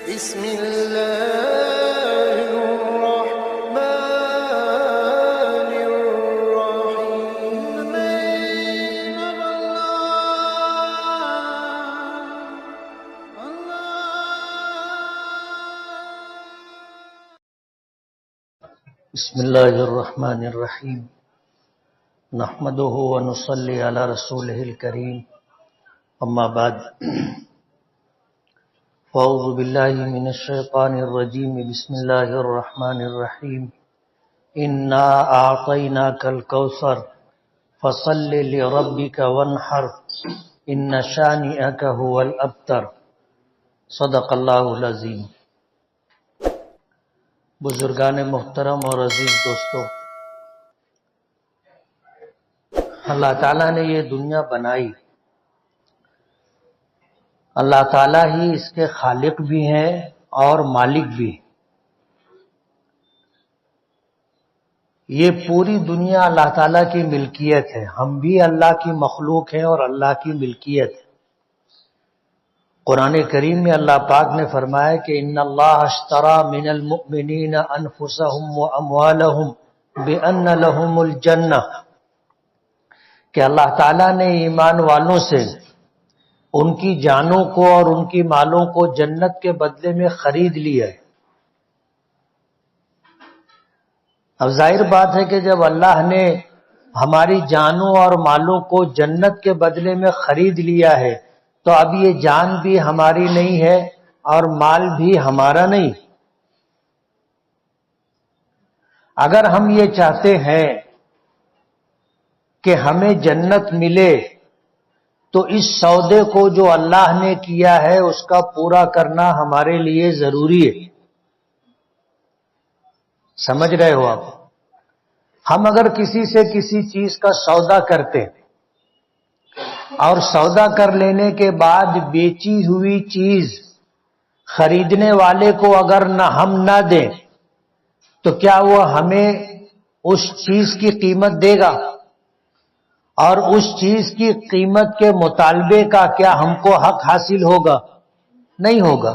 بسم الله الرحمن الرحيم. بسم الله الرحمن الرحيم. نحمده ونصلي على رسوله الكريم. اما بعد، فاعوذ بالله من الشيطان الرجيم. بسم الله الرحمن الرحيم. انا اعطيناك الكوثر فصل لربك وانحر ان شانئك هو الابتر. صدق اللہ العظیم. بزرگان محترم اور عزیز دوستو، اللہ تعالیٰ نے یہ دنیا بنائی. اللہ تعالیٰ ہی اس کے خالق بھی ہیں اور مالک بھی. یہ پوری دنیا اللہ تعالیٰ کی ملکیت ہے. ہم بھی اللہ کی مخلوق ہیں اور اللہ کی ملکیت ہے. قرآن کریم میں اللہ پاک نے فرمایا کہ ان اللہ اشترى من المؤمنین انفسهم واموالهم بان لهم الجنہ، کہ اللہ تعالیٰ نے ایمان والوں سے ان کی جانوں کو اور ان کی مالوں کو جنت کے بدلے میں خرید لیا ہے. اب ظاہر بات ہے کہ جب اللہ نے ہماری جانوں اور مالوں کو جنت کے بدلے میں خرید لیا ہے تو اب یہ جان بھی ہماری نہیں ہے اور مال بھی ہمارا نہیں. اگر ہم یہ چاہتے ہیں کہ ہمیں جنت ملے تو اس سودے کو جو اللہ نے کیا ہے اس کا پورا کرنا ہمارے لیے ضروری ہے. سمجھ رہے ہو آپ؟ ہم اگر کسی سے کسی چیز کا سودا کرتے اور سودا کر لینے کے بعد بیچی ہوئی چیز خریدنے والے کو اگر ہم نہ دیں تو کیا وہ ہمیں اس چیز کی قیمت دے گا؟ اور اس چیز کی قیمت کے مطالبے کا کیا ہم کو حق حاصل ہوگا؟ نہیں ہوگا.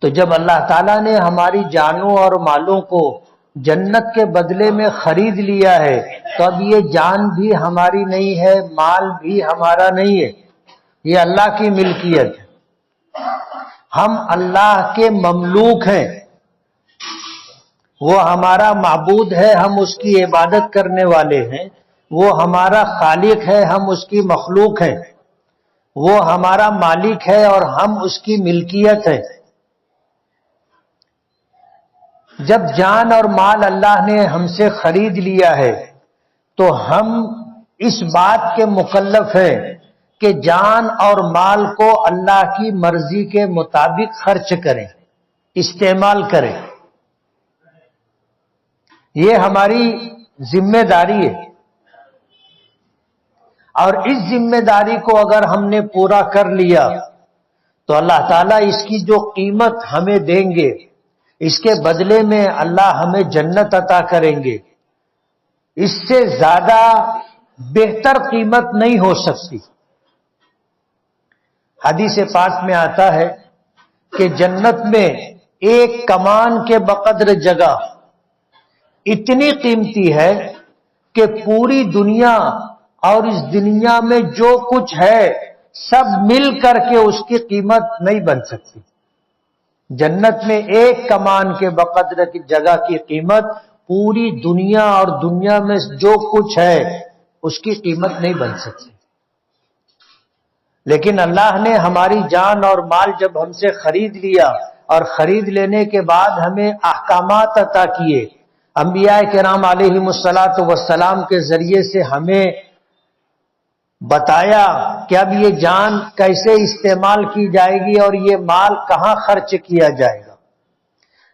تو جب اللہ تعالیٰ نے ہماری جانوں اور مالوں کو جنت کے بدلے میں خرید لیا ہے تو اب یہ جان بھی ہماری نہیں ہے، مال بھی ہمارا نہیں ہے، یہ اللہ کی ملکیت ہے. ہم اللہ کے مملوک ہیں، وہ ہمارا معبود ہے، ہم اس کی عبادت کرنے والے ہیں. وہ ہمارا خالق ہے، ہم اس کی مخلوق ہیں. وہ ہمارا مالک ہے اور ہم اس کی ملکیت ہے. جب جان اور مال اللہ نے ہم سے خرید لیا ہے تو ہم اس بات کے مکلف ہیں کہ جان اور مال کو اللہ کی مرضی کے مطابق خرچ کریں، استعمال کریں. یہ ہماری ذمہ داری ہے. اور اس ذمہ داری کو اگر ہم نے پورا کر لیا تو اللہ تعالیٰ اس کی جو قیمت ہمیں دیں گے، اس کے بدلے میں اللہ ہمیں جنت عطا کریں گے. اس سے زیادہ بہتر قیمت نہیں ہو سکتی. حدیث پاک میں آتا ہے کہ جنت میں ایک کمان کے بقدر جگہ اتنی قیمتی ہے کہ پوری دنیا اور اس دنیا میں جو کچھ ہے سب مل کر کے اس کی قیمت نہیں بن سکتی. جنت میں ایک کمان کے بقدر کی جگہ کی قیمت پوری دنیا اور دنیا میں جو کچھ ہے اس کی قیمت نہیں بن سکتی. لیکن اللہ نے ہماری جان اور مال جب ہم سے خرید لیا اور خرید لینے کے بعد ہمیں احکامات عطا کیے، انبیاء کرام علیہم الصلاۃ والسلام کے ذریعے سے ہمیں بتایا کہ اب یہ جان کیسے استعمال کی جائے گی اور یہ مال کہاں خرچ کیا جائے گا.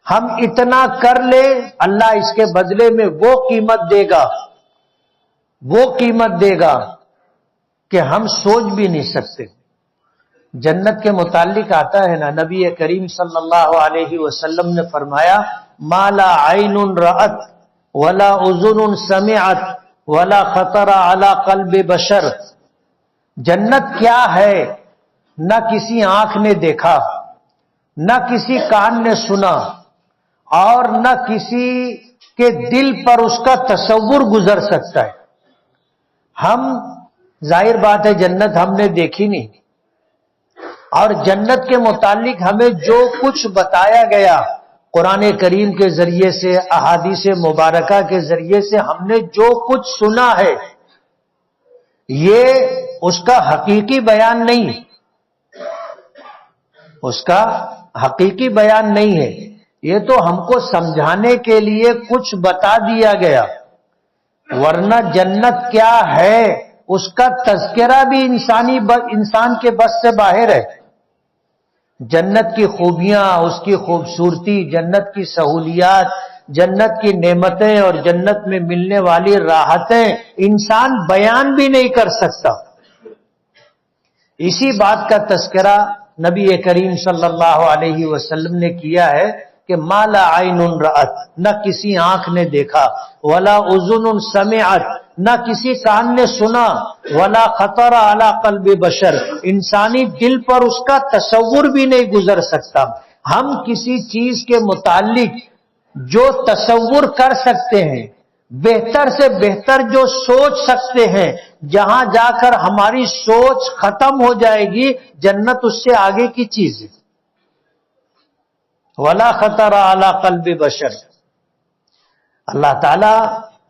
ہم اتنا کر لیں، اللہ اس کے بدلے میں وہ قیمت دے گا کہ ہم سوچ بھی نہیں سکتے. جنت کے متعلق آتا ہے نا، نبی کریم صلی اللہ علیہ وسلم نے فرمایا ما لا عین رأت ولا اذن سمعت ولا خطر علی قلب بشر. جنت کیا ہے نہ کسی آنکھ نے دیکھا نہ کسی کان نے سنا اور نہ کسی کے دل پر اس کا تصور گزر سکتا ہے. ہم ظاہر بات ہے جنت ہم نے دیکھی نہیں، اور جنت کے متعلق ہمیں جو کچھ بتایا گیا قرآن کریم کے ذریعے سے، احادیث مبارکہ کے ذریعے سے ہم نے جو کچھ سنا ہے، یہ اس کا حقیقی بیان نہیں، اس کا حقیقی بیان نہیں ہے. یہ تو ہم کو سمجھانے کے لیے کچھ بتا دیا گیا، ورنہ جنت کیا ہے اس کا تذکرہ بھی انسان کے بس سے باہر ہے. جنت کی خوبیاں، اس کی خوبصورتی، جنت کی سہولیات، جنت کی نعمتیں اور جنت میں ملنے والی راحتیں انسان بیان بھی نہیں کر سکتا. اسی بات کا تذکرہ نبی کریم صلی اللہ علیہ وسلم نے کیا ہے کہ ما لا عین رأت، نہ کسی آنکھ نے دیکھا، ولا اذن سمعت، نہ کسی کان نے سنا، ولا خطر علی قلب بشر، انسانی دل پر اس کا تصور بھی نہیں گزر سکتا. ہم کسی چیز کے متعلق جو تصور کر سکتے ہیں، بہتر سے بہتر جو سوچ سکتے ہیں، جہاں جا کر ہماری سوچ ختم ہو جائے گی، جنت اس سے آگے کی چیز ہے. ولا خطر علی قلب بشر. اللہ تعالی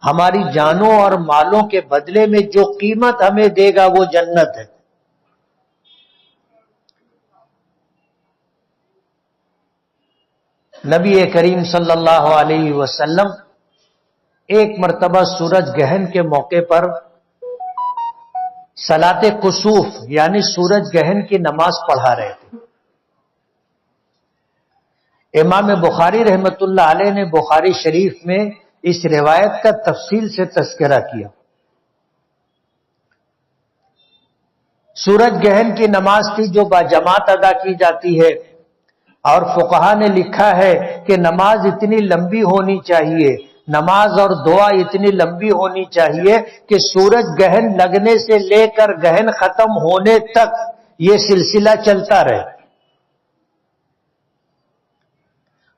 ہماری جانوں اور مالوں کے بدلے میں جو قیمت ہمیں دے گا وہ جنت ہے. نبی کریم صلی اللہ علیہ وسلم ایک مرتبہ سورج گہن کے موقع پر صلاۃ کسوف یعنی سورج گہن کی نماز پڑھا رہے تھے. امام بخاری رحمت اللہ علیہ نے بخاری شریف میں اس روایت کا تفصیل سے تذکرہ کیا. سورج گہن کی نماز تھی جو باجماعت ادا کی جاتی ہے، اور فقہا نے لکھا ہے کہ نماز اتنی لمبی ہونی چاہیے، نماز اور دعا اتنی لمبی ہونی چاہیے کہ سورج گہن لگنے سے لے کر گہن ختم ہونے تک یہ سلسلہ چلتا رہے.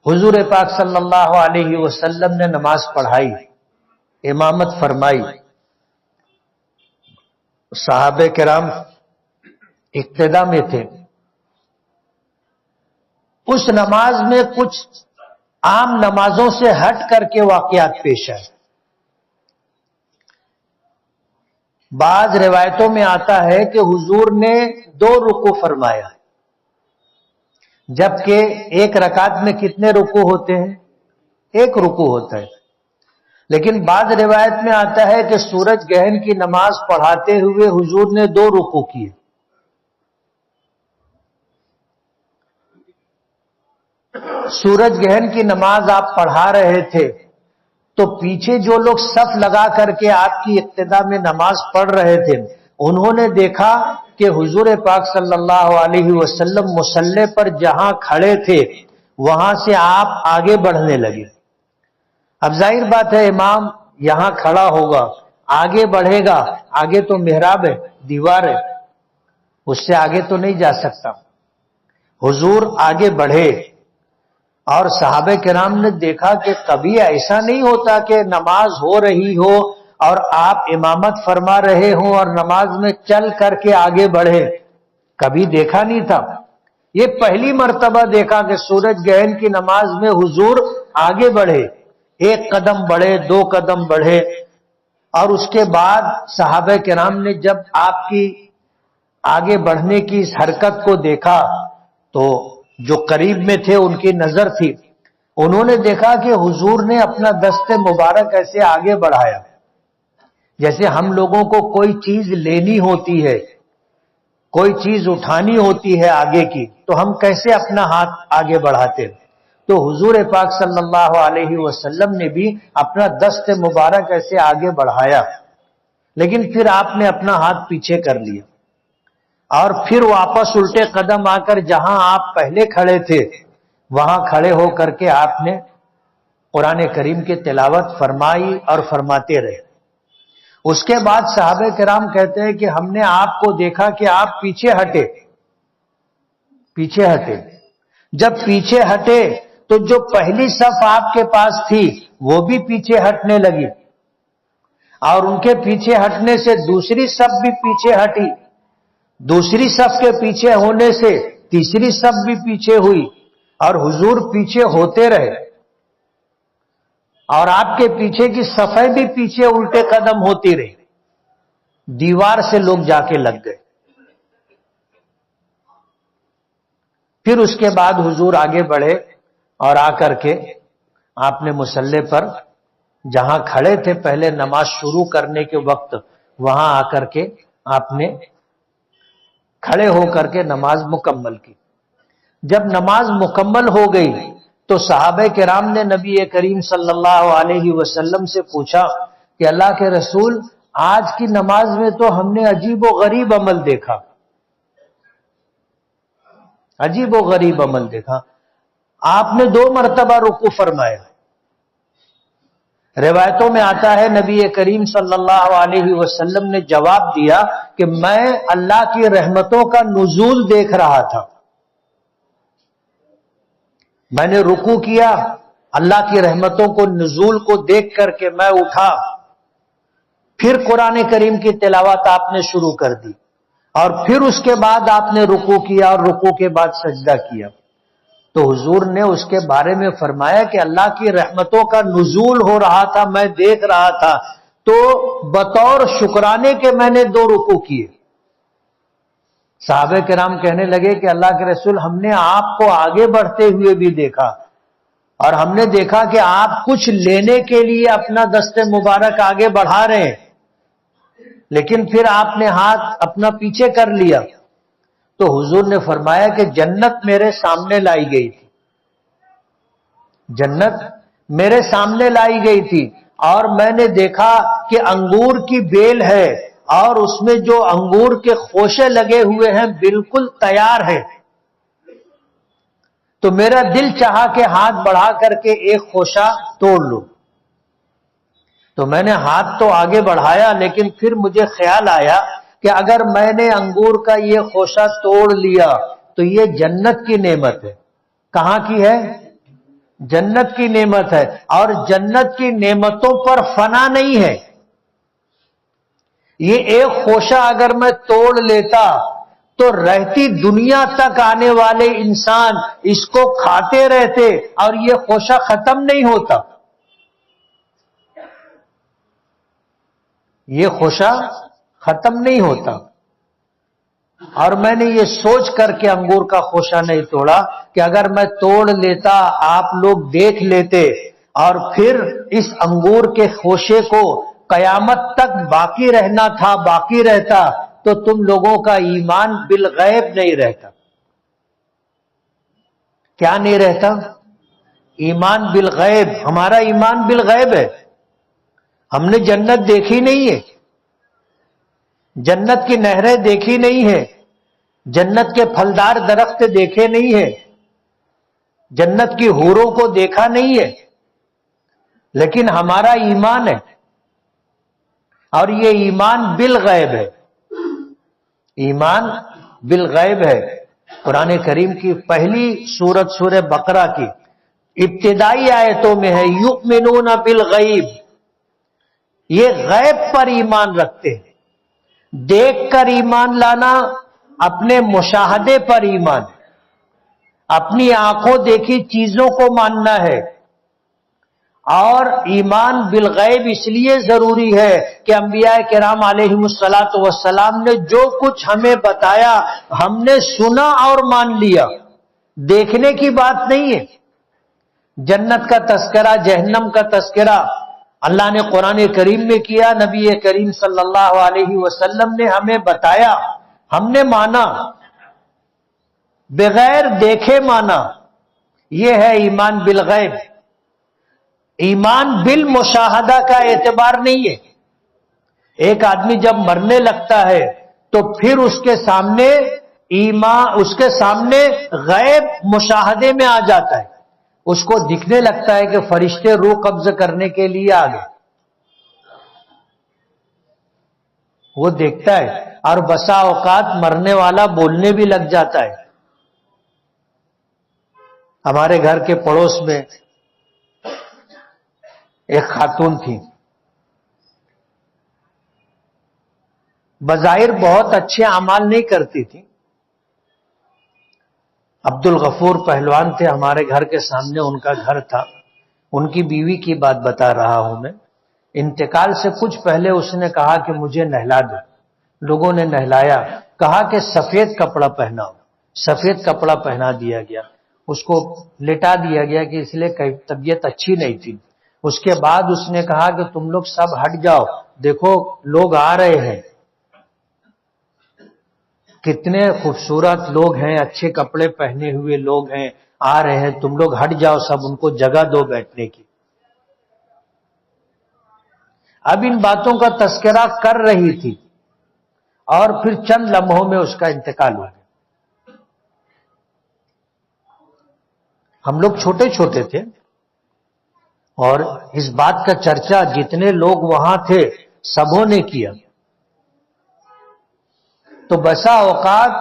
حضور پاک صلی اللہ علیہ وسلم نے نماز پڑھائی، امامت فرمائی، صحابہ کرام اقتدا میں تھے. اس نماز میں کچھ عام نمازوں سے ہٹ کر کے واقعات پیش آئے. بعض روایتوں میں آتا ہے کہ حضور نے 2 رکوع فرمایا، جبکہ ایک رکعت میں کتنے رکوع ہوتے ہیں؟ 1 رکوع ہوتا ہے. لیکن بعض روایت میں آتا ہے کہ سورج گہن کی نماز پڑھاتے ہوئے حضور نے 2 رکوع کیے. سورج گہن کی نماز آپ پڑھا رہے تھے تو پیچھے جو لوگ صف لگا کر کے آپ کی اقتدا میں نماز پڑھ رہے تھے، انہوں نے دیکھا کہ حضور پاک صلی اللہ علیہ وسلم مصلی پر جہاں کھڑے تھے وہاں سے آپ آگے بڑھنے لگے. اب ظاہر بات ہے امام یہاں کھڑا ہوگا، آگے بڑھے گا، آگے تو محراب ہے، دیوار ہے، اس سے آگے تو نہیں جا سکتا. حضور آگے بڑھے اور صحابہ کرام نے دیکھا کہ کبھی ایسا نہیں ہوتا کہ نماز ہو رہی ہو اور آپ امامت فرما رہے ہوں اور نماز میں چل کر کے آگے بڑھے. کبھی دیکھا نہیں تھا. یہ پہلی مرتبہ دیکھا کہ سورج گہن کی نماز میں حضور آگے بڑھے، 1 قدم بڑھے، 2 قدم بڑھے. اور اس کے بعد صحابہ کرام نے جب آپ کی آگے بڑھنے کی اس حرکت کو دیکھا تو جو قریب میں تھے ان کی نظر تھی، انہوں نے دیکھا کہ حضور نے اپنا دست مبارک ایسے آگے بڑھایا جیسے ہم لوگوں کو کوئی چیز لینی ہوتی ہے، کوئی چیز اٹھانی ہوتی ہے آگے کی، تو ہم کیسے اپنا ہاتھ آگے بڑھاتے. تو حضور پاک صلی اللہ علیہ وسلم نے بھی اپنا دست مبارک ایسے آگے بڑھایا، لیکن پھر آپ نے اپنا ہاتھ پیچھے کر لیا اور پھر واپس الٹے قدم آ کر جہاں آپ پہلے کھڑے تھے وہاں کھڑے ہو کر کے آپ نے قرآن کریم کی تلاوت فرمائی اور فرماتے رہے. اس کے بعد صحابہ کرام کہتے ہیں کہ ہم نے آپ کو دیکھا کہ آپ پیچھے ہٹے، جب پیچھے ہٹے تو جو پہلی صف آپ کے پاس تھی وہ بھی پیچھے ہٹنے لگی، اور ان کے پیچھے ہٹنے سے دوسری صف بھی پیچھے ہٹی، دوسری صف کے پیچھے ہونے سے تیسری صف بھی پیچھے ہوئی، اور حضور پیچھے ہوتے رہے، اور آپ کے پیچھے کی صفیں بھی پیچھے الٹے قدم ہوتی رہی، دیوار سے لوگ جا کے لگ گئے۔ پھر اس کے بعد حضور آگے بڑھے اور آ کر کے آپ نے مصلی پر جہاں کھڑے تھے پہلے نماز شروع کرنے کے وقت، وہاں آ کر کے آپ نے کھڑے ہو کر کے نماز مکمل کی۔ جب نماز مکمل ہو گئی تو صحابہ کرام نے نبی کریم صلی اللہ علیہ وسلم سے پوچھا کہ اللہ کے رسول، آج کی نماز میں تو ہم نے عجیب و غریب عمل دیکھا، عجیب و غریب عمل دیکھا۔ آپ نے 2 مرتبہ رکوع فرمایا۔ روایتوں میں آتا ہے نبی کریم صلی اللہ علیہ وسلم نے جواب دیا کہ میں اللہ کی رحمتوں کا نزول دیکھ رہا تھا، میں نے رکوع کیا، اللہ کی رحمتوں کو نزول کو دیکھ کر کے میں اٹھا، پھر قرآن کریم کی تلاوت آپ نے شروع کر دی، اور پھر اس کے بعد آپ نے رکوع کیا اور رکوع کے بعد سجدہ کیا۔ تو حضور نے اس کے بارے میں فرمایا کہ اللہ کی رحمتوں کا نزول ہو رہا تھا، میں دیکھ رہا تھا، تو بطور شکرانے کے میں نے 2 رکوع کیے۔ صحابہ کرام کہنے لگے کہ اللہ کے رسول، ہم نے آپ کو آگے بڑھتے ہوئے بھی دیکھا، اور ہم نے دیکھا کہ آپ کچھ لینے کے لیے اپنا دست مبارک آگے بڑھا رہے ہیں، لیکن پھر آپ نے ہاتھ اپنا پیچھے کر لیا۔ تو حضور نے فرمایا کہ جنت میرے سامنے لائی گئی تھی، جنت میرے سامنے لائی گئی تھی، اور میں نے دیکھا کہ انگور کی بیل ہے، اور اس میں جو انگور کے خوشے لگے ہوئے ہیں بالکل تیار ہے۔ تو میرا دل چاہا کہ ہاتھ بڑھا کر کے ایک خوشہ توڑ لوں، تو میں نے ہاتھ تو آگے بڑھایا، لیکن پھر مجھے خیال آیا کہ اگر میں نے انگور کا یہ خوشہ توڑ لیا تو یہ جنت کی نعمت ہے۔ کہاں کی ہے؟ جنت کی نعمت ہے، اور جنت کی نعمتوں پر فنا نہیں ہے۔ یہ ایک خوشہ اگر میں توڑ لیتا تو رہتی دنیا تک آنے والے انسان اس کو کھاتے رہتے اور یہ خوشہ ختم نہیں ہوتا، یہ خوشہ ختم نہیں ہوتا۔ اور میں نے یہ سوچ کر کے انگور کا خوشہ نہیں توڑا کہ اگر میں توڑ لیتا، آپ لوگ دیکھ لیتے، اور پھر اس انگور کے خوشے کو قیامت تک باقی رہنا تھا، باقی رہتا تو تم لوگوں کا ایمان بالغیب نہیں رہتا۔ کیا نہیں رہتا؟ ایمان بالغیب۔ ہمارا ایمان بالغیب ہے، ہم نے جنت دیکھی نہیں ہے، جنت کی نہریں دیکھی نہیں ہے، جنت کے پھلدار درخت دیکھے نہیں ہے، جنت کی حوروں کو دیکھا نہیں ہے، لیکن ہمارا ایمان ہے، اور یہ ایمان بالغیب ہے، ایمان بالغیب ہے۔ قرآن کریم کی پہلی سورت سورہ بقرہ کی ابتدائی آیتوں میں ہے یؤمنون بالغیب، یہ غیب پر ایمان رکھتے ہیں۔ دیکھ کر ایمان لانا اپنے مشاہدے پر ایمان ہے، اپنی آنکھوں دیکھی چیزوں کو ماننا ہے۔ اور ایمان بالغیب اس لیے ضروری ہے کہ انبیاء کرام علیہم الصلاۃ والسلام نے جو کچھ ہمیں بتایا ہم نے سنا اور مان لیا، دیکھنے کی بات نہیں ہے۔ جنت کا تذکرہ، جہنم کا تذکرہ اللہ نے قرآن کریم میں کیا، نبی کریم صلی اللہ علیہ وسلم نے ہمیں بتایا، ہم نے مانا، بغیر دیکھے مانا۔ یہ ہے ایمان بالغیب۔ ایمان بالمشاہدہ کا اعتبار نہیں ہے۔ ایک آدمی جب مرنے لگتا ہے تو پھر اس کے سامنے ایمان، اس کے سامنے غیب مشاہدے میں آ جاتا ہے، اس کو دکھنے لگتا ہے کہ فرشتے روح قبض کرنے کے لیے آ گئے، وہ دیکھتا ہے، اور بسا اوقات مرنے والا بولنے بھی لگ جاتا ہے۔ ہمارے گھر کے پڑوس میں ایک خاتون تھی، بظاہر بہت اچھے اعمال نہیں کرتی تھی. عبد الغفور پہلوان تھے ہمارے گھر کے سامنے، ان کا گھر تھا. ان کی بیوی کی بات بتا رہا ہوں میں. انتقال سے کچھ پہلے اس نے کہا کہ مجھے نہلا دو. لوگوں نے نہلایا، کہا کہ سفید کپڑا پہناؤ. سفید کپڑا پہنا دیا گیا، اس کو لٹا دیا گیا کہ اس لیے طبیعت اچھی نہیں تھی. اس کے بعد اس نے کہا کہ تم لوگ سب ہٹ جاؤ، دیکھو لوگ آ رہے ہیں، کتنے خوبصورت لوگ ہیں، اچھے کپڑے پہنے ہوئے لوگ ہیں، آ رہے ہیں، تم لوگ ہٹ جاؤ، سب ان کو جگہ دو بیٹھنے کی. اب ان باتوں کا تذکرہ کر رہی تھی اور پھر چند لمحوں میں اس کا انتقال ہو گیا. ہم لوگ چھوٹے چھوٹے تھے اور اس بات کا چرچا جتنے لوگ وہاں تھے سبوں نے کیا. تو بسا اوقات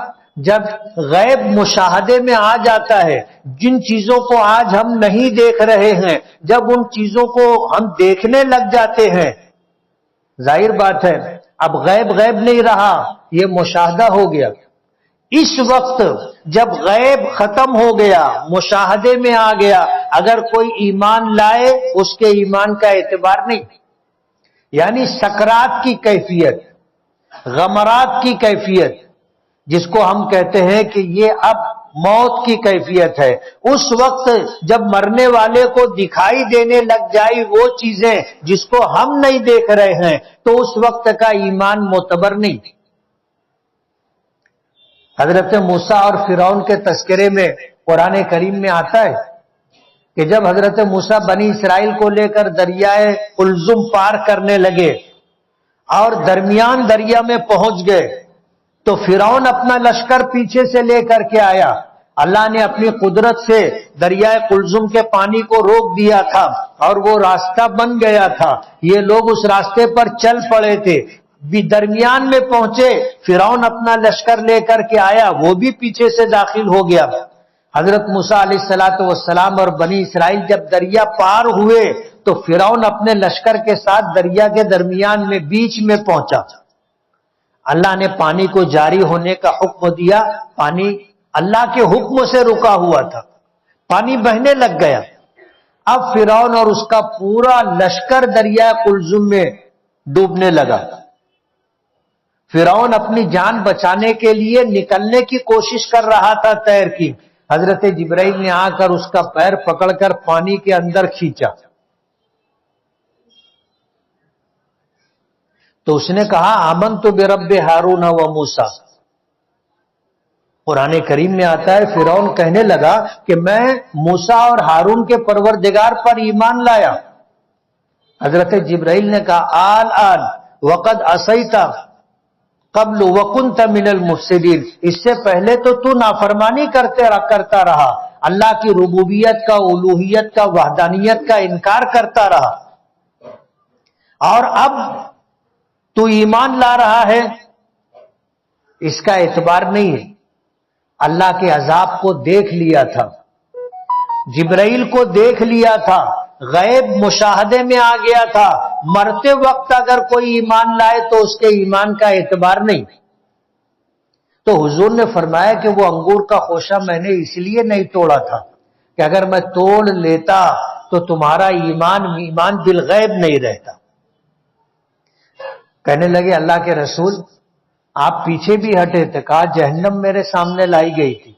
جب غیب مشاہدے میں آ جاتا ہے، جن چیزوں کو آج ہم نہیں دیکھ رہے ہیں، جب ان چیزوں کو ہم دیکھنے لگ جاتے ہیں، ظاہر بات ہے اب غیب غیب نہیں رہا، یہ مشاہدہ ہو گیا. اس وقت جب غیب ختم ہو گیا، مشاہدے میں آ گیا، اگر کوئی ایمان لائے اس کے ایمان کا اعتبار نہیں. یعنی سکرات کی کیفیت، غمرات کی کیفیت، جس کو ہم کہتے ہیں کہ یہ اب موت کی کیفیت ہے، اس وقت جب مرنے والے کو دکھائی دینے لگ جائے وہ چیزیں جس کو ہم نہیں دیکھ رہے ہیں، تو اس وقت کا ایمان معتبر نہیں. حضرت موسیٰ اور فرعون کے تذکرے میں قرآن کریم میں آتا ہے کہ جب حضرت موسیٰ بنی اسرائیل کو لے کر دریائے قلزم پار کرنے لگے اور درمیان دریا میں پہنچ گئے تو فرعون اپنا لشکر پیچھے سے لے کر کے آیا. اللہ نے اپنی قدرت سے دریائے قلزم کے پانی کو روک دیا تھا اور وہ راستہ بن گیا تھا. یہ لوگ اس راستے پر چل پڑے تھے، بھی درمیان میں پہنچے، فرعون اپنا لشکر لے کر کے آیا، وہ بھی پیچھے سے داخل ہو گیا. حضرت موسیٰ علیہ السلام اور بنی اسرائیل جب دریا پار ہوئے تو فرعون اپنے لشکر کے ساتھ دریا کے درمیان میں بیچ میں پہنچا. اللہ نے پانی کو جاری ہونے کا حکم دیا، پانی اللہ کے حکم سے رکا ہوا تھا، پانی بہنے لگ گیا. اب فرعون اور اس کا پورا لشکر دریا قلزم میں ڈوبنے لگا. فرعون اپنی جان بچانے کے لیے نکلنے کی کوشش کر رہا تھا تیر کی. حضرت جبرائیل نے آ کر اس کا پیر پکڑ کر پانی کے اندر کھینچا. تو اس نے کہا آمنت برب ہارون و موسیٰ. قرآن کریم میں آتا ہے فرعون کہنے لگا کہ میں موسیٰ اور ہارون کے پروردگار پر ایمان لایا. حضرت جبرائیل نے کہا آل وقد عصیت قبل وکنت من المفسدین، اس سے پہلے تو نافرمانی کرتا رہا، اللہ کی ربوبیت کا، الوہیت کا، وحدانیت کا انکار کرتا رہا، اور اب تو ایمان لا رہا ہے. اس کا اعتبار نہیں ہے. اللہ کے عذاب کو دیکھ لیا تھا، جبرائیل کو دیکھ لیا تھا، غیب مشاہدے میں آ گیا تھا. مرتے وقت اگر کوئی ایمان لائے تو اس کے ایمان کا اعتبار نہیں. تو حضور نے فرمایا کہ وہ انگور کا خوشہ میں نے اس لیے نہیں توڑا تھا کہ اگر میں توڑ لیتا تو تمہارا ایمان بالغیب نہیں رہتا. کہنے لگے اللہ کے رسول آپ پیچھے بھی ہٹے تھے. کہا جہنم میرے سامنے لائی گئی تھی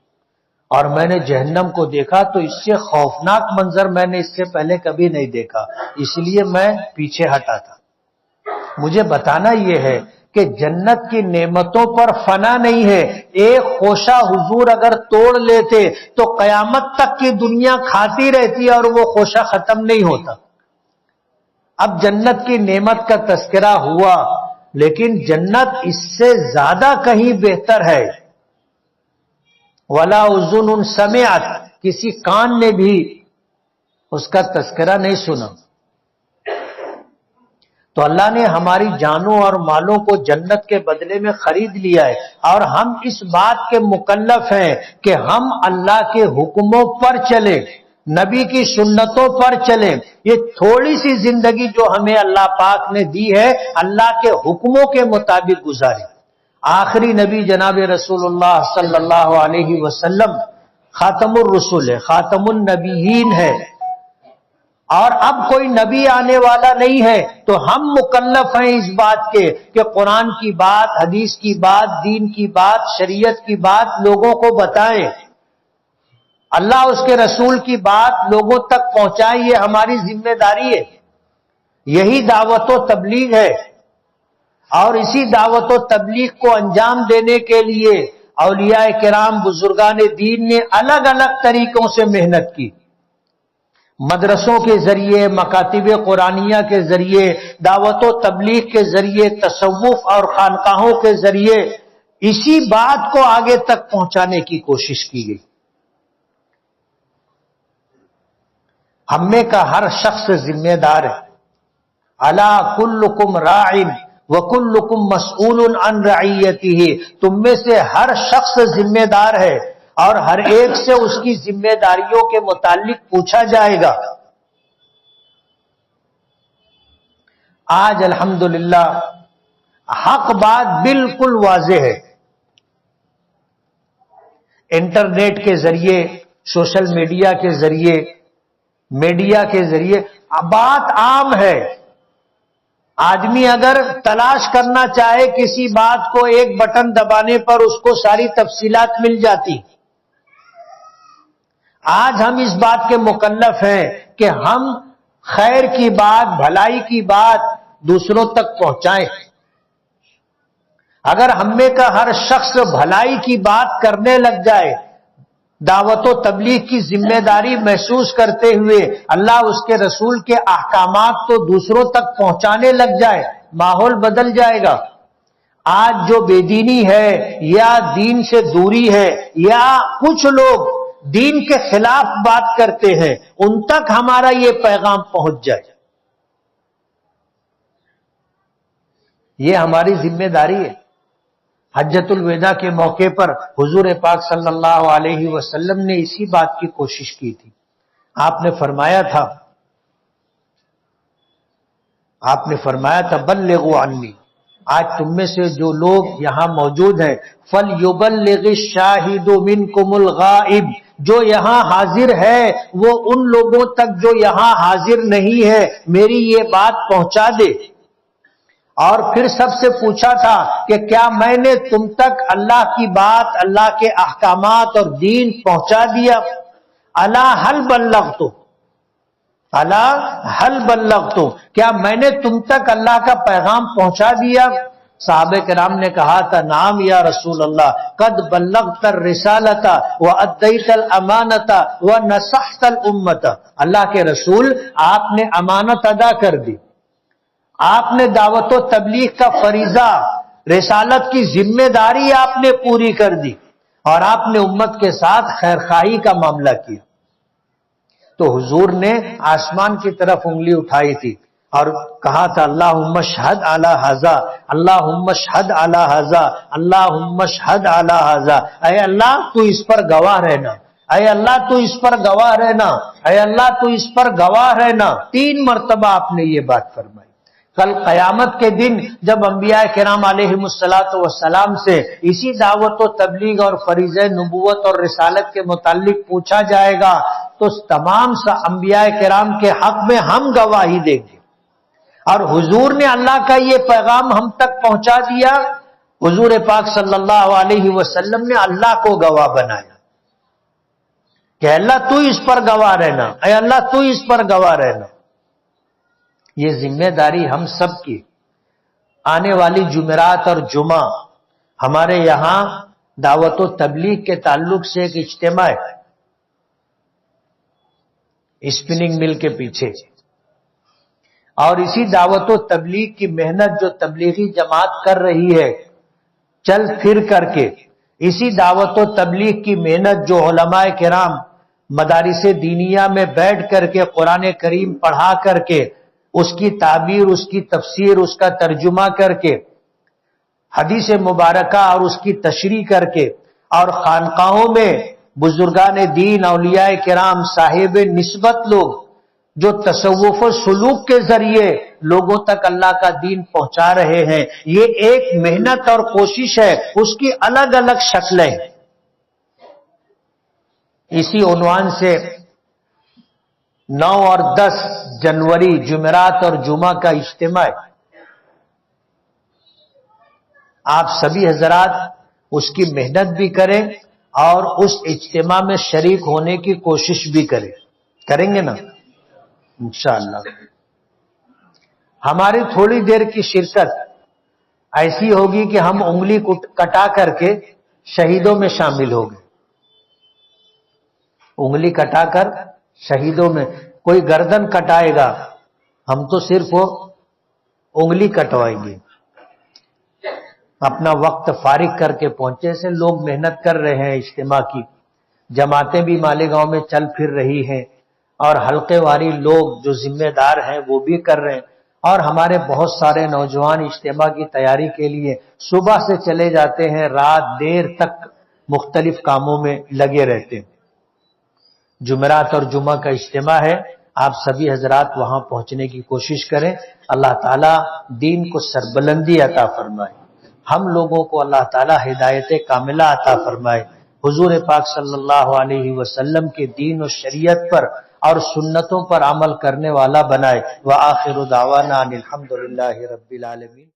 اور میں نے جہنم کو دیکھا تو اس سے خوفناک منظر میں نے اس سے پہلے کبھی نہیں دیکھا، اس لیے میں پیچھے ہٹا تھا. مجھے بتانا یہ ہے کہ جنت کی نعمتوں پر فنا نہیں ہے. ایک خوشہ حضور اگر توڑ لیتے تو قیامت تک کی دنیا کھاتی رہتی اور وہ خوشہ ختم نہیں ہوتا. اب جنت کی نعمت کا تذکرہ ہوا، لیکن جنت اس سے زیادہ کہیں بہتر ہے. ولا اذن سمعت، کسی کان نے بھی اس کا تذکرہ نہیں سنا. تو اللہ نے ہماری جانوں اور مالوں کو جنت کے بدلے میں خرید لیا ہے، اور ہم اس بات کے مکلف ہیں کہ ہم اللہ کے حکموں پر چلیں، نبی کی سنتوں پر چلیں۔ یہ تھوڑی سی زندگی جو ہمیں اللہ پاک نے دی ہے، اللہ کے حکموں کے مطابق گزاریں۔ آخری نبی جناب رسول اللہ صلی اللہ علیہ وسلم خاتم الرسول ہے، خاتم النبیین ہے، اور اب کوئی نبی آنے والا نہیں ہے، تو ہم مکلف ہیں اس بات کے کہ قرآن کی بات، حدیث کی بات، دین کی بات، شریعت کی بات لوگوں کو بتائیں، اللہ اس کے رسول کی بات لوگوں تک پہنچائیں، یہ ہماری ذمہ داری ہے، یہی دعوت و تبلیغ ہے۔ اور اسی دعوت و تبلیغ کو انجام دینے کے لیے اولیاء کرام، بزرگان دین نے الگ الگ طریقوں سے محنت کی، مدرسوں کے ذریعے، مکاتب قرآنیہ کے ذریعے، دعوت و تبلیغ کے ذریعے، تصوف اور خانقاہوں کے ذریعے اسی بات کو آگے تک پہنچانے کی کوشش کی گئی۔ ہم میں کا ہر شخص ذمہ دار ہے۔ الا کلکم راع وکلکم مسئول عن رعیتہ، تم میں سے ہر شخص ذمہ دار ہے اور ہر ایک سے اس کی ذمہ داریوں کے متعلق پوچھا جائے گا۔ آج الحمدللہ حق بات بالکل واضح ہے، انٹرنیٹ کے ذریعے، سوشل میڈیا کے ذریعے، میڈیا کے ذریعے بات عام ہے۔ آدمی اگر تلاش کرنا چاہے کسی بات کو، ایک بٹن دبانے پر اس کو ساری تفصیلات مل جاتی۔ آج ہم اس بات کے مکلف ہیں کہ ہم خیر کی بات، بھلائی کی بات دوسروں تک پہنچائیں۔ اگر ہم میں کا ہر شخص بھلائی کی بات کرنے لگ جائے، دعوت و تبلیغ کی ذمہ داری محسوس کرتے ہوئے اللہ اس کے رسول کے احکامات کو دوسروں تک پہنچانے لگ جائے، ماحول بدل جائے گا۔ آج جو بے دینی ہے یا دین سے دوری ہے یا کچھ لوگ دین کے خلاف بات کرتے ہیں، ان تک ہمارا یہ پیغام پہنچ جائے، یہ ہماری ذمہ داری ہے۔ حجۃ الوداع کے موقع پر حضور پاک صلی اللہ علیہ وسلم نے اسی بات کی کوشش کی تھی۔ آپ نے فرمایا تھا بلغوا عنی، آج تم میں سے جو لوگ یہاں موجود ہیں، فَلْيُبَلِّغِ الشَّاهِدُ مِنْكُمُ الْغَائِبِ، جو یہاں حاضر ہے وہ ان لوگوں تک جو یہاں حاضر نہیں ہے میری یہ بات پہنچا دے۔ اور پھر سب سے پوچھا تھا کہ کیا میں نے تم تک اللہ کی بات، اللہ کے احکامات اور دین پہنچا دیا؟ الا هل بلغت، الا هل بلغت، کیا میں نے تم تک اللہ کا پیغام پہنچا دیا؟ صحابہ کرام نے کہا تھا نعم یا رسول اللہ، قد بلغت الرسالۃ وادیت الامانۃ ونصحت الامۃ، اللہ کے رسول آپ نے امانت ادا کر دی، آپ نے دعوت و تبلیغ کا فریضہ، رسالت کی ذمہ داری آپ نے پوری کر دی، اور آپ نے امت کے ساتھ خیرخواہی کا معاملہ کیا۔ تو حضور نے آسمان کی طرف انگلی اٹھائی تھی اور کہا تھا اللہم اشہد علی ھذا، اللہم اشہد علی ھذا، اللہم اشہد علی ھذا، اے اللہ تو اس پر گواہ رہنا، اے اللہ تو اس پر گواہ رہنا، اے اللہ تو اس پر گواہ رہنا۔ 3 مرتبہ آپ نے یہ بات فرمائی۔ کل قیامت کے دن جب انبیاء کرام علیہم الصلاۃ والسلام سے اسی دعوت و تبلیغ اور فریضہ نبوت اور رسالت کے متعلق پوچھا جائے گا تو تمام انبیاء کرام کے حق میں ہم گواہی دیں گے، اور حضور نے اللہ کا یہ پیغام ہم تک پہنچا دیا۔ حضور پاک صلی اللہ علیہ وسلم نے اللہ کو گواہ بنایا کہ اللہ تو اس پر گواہ رہنا، اے اللہ تو اس پر گواہ رہنا۔ یہ ذمہ داری ہم سب کی۔ آنے والی جمعرات اور جمعہ ہمارے یہاں دعوت و تبلیغ کے تعلق سے ایک اجتماع ہے اسپننگ مل کے پیچھے، اور اسی دعوت و تبلیغ کی محنت جو تبلیغی جماعت کر رہی ہے چل پھر کر کے، اسی دعوت و تبلیغ کی محنت جو علماء کرام مدارس دینیہ میں بیٹھ کر کے قرآن کریم پڑھا کر کے اس کی تعبیر، اس کی تفسیر، اس کا ترجمہ کر کے، حدیث مبارکہ اور اس کی تشریح کر کے، اور خانقاہوں میں بزرگان دین، اولیاء کرام، صاحب نسبت لوگ جو تصوف و سلوک کے ذریعے لوگوں تک اللہ کا دین پہنچا رہے ہیں، یہ ایک محنت اور کوشش ہے، اس کی الگ الگ شکلیں۔ اسی عنوان سے 9 اور 10 جنوری جمعرات اور جمعہ کا اجتماع ہے۔ آپ سبھی حضرات اس کی محنت بھی کریں اور اس اجتماع میں شریک ہونے کی کوشش بھی کریں گے نا انشاءاللہ۔ ہماری تھوڑی دیر کی شرکت ایسی ہوگی کہ ہم انگلی کٹا کر کے شہیدوں میں شامل ہو گئے۔ انگلی کٹا کر شہیدوں میں، کوئی گردن کٹائے گا، ہم تو صرف وہ انگلی کٹوائیں گے۔ اپنا وقت فارغ کر کے پہنچے سے لوگ محنت کر رہے ہیں اجتماع کی، جماعتیں بھی مالیگاؤں میں چل پھر رہی ہیں، اور حلقے واری لوگ جو ذمہ دار ہیں وہ بھی کر رہے ہیں، اور ہمارے بہت سارے نوجوان اجتماع کی تیاری کے لیے صبح سے چلے جاتے ہیں، رات دیر تک مختلف کاموں میں لگے رہتے ہیں۔ جمعرات اور جمعہ کا اجتماع ہے، آپ سبھی حضرات وہاں پہنچنے کی کوشش کریں۔ اللہ تعالیٰ دین کو سربلندی عطا فرمائے، ہم لوگوں کو اللہ تعالیٰ ہدایت کاملہ عطا فرمائے، حضور پاک صلی اللہ علیہ وسلم کے دین و شریعت پر اور سنتوں پر عمل کرنے والا بنائے۔ وآخر دعوانا ان الحمدللہ رب العالمین۔